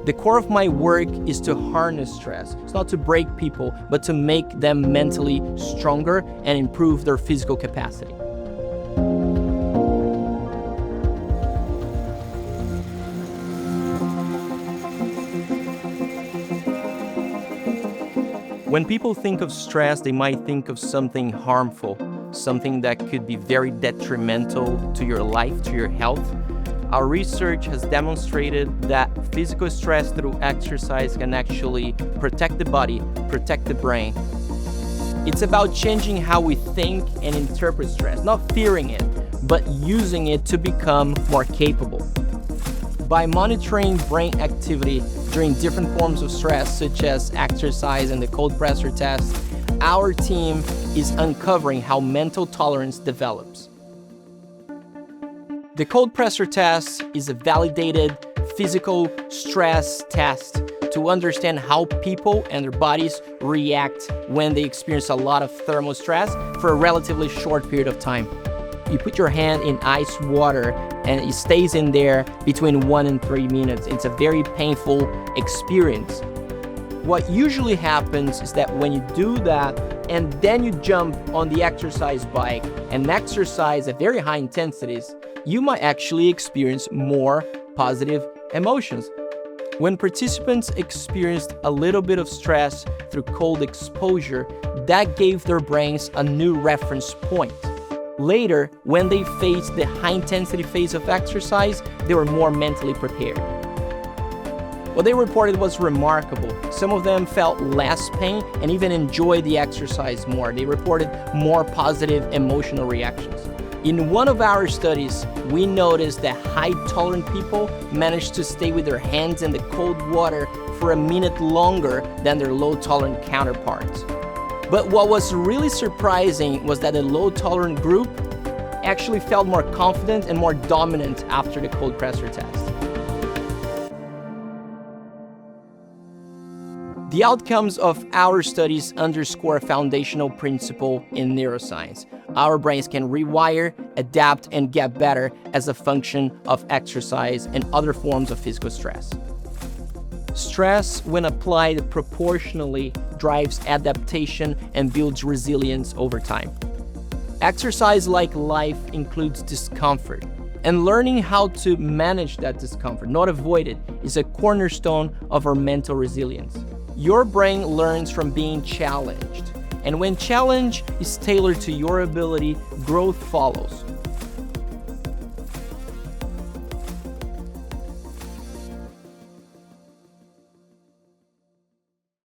The core of my work is to harness stress. It's not to break people, but to make them mentally stronger and improve their physical capacity. When people think of stress, they might think of something harmful, something that could be very detrimental to your life, to your health. Our research has demonstrated that physical stress through exercise can actually protect the body, protect the brain. It's about changing how we think and interpret stress, not fearing it, but using it to become more capable. By monitoring brain activity during different forms of stress, such as exercise and the cold pressor test, our team is uncovering how mental tolerance develops. The cold pressor test is a validated physical stress test to understand how people and their bodies react when they experience a lot of thermal stress for a relatively short period of time. You put your hand in ice water and it stays in there between 1 and 3 minutes. It's a very painful experience. What usually happens is that when you do that and then you jump on the exercise bike and exercise at very high intensities, you might actually experience more positive emotions. When participants experienced a little bit of stress through cold exposure, that gave their brains a new reference point. Later, when they faced the high-intensity phase of exercise, they were more mentally prepared. What they reported was remarkable. Some of them felt less pain and even enjoyed the exercise more. They reported more positive emotional reactions. In one of our studies, we noticed that high-tolerant people managed to stay with their hands in the cold water for a minute longer than their low-tolerant counterparts. But what was really surprising was that the low-tolerant group actually felt more confident and more dominant after the cold pressor test. The outcomes of our studies underscore a foundational principle in neuroscience. Our brains can rewire, adapt, and get better as a function of exercise and other forms of physical stress. Stress, when applied proportionally, drives adaptation and builds resilience over time. Exercise, like life, includes discomfort, and learning how to manage that discomfort, not avoid it, is a cornerstone of our mental resilience. Your brain learns from being challenged, and when challenge is tailored to your ability, growth follows.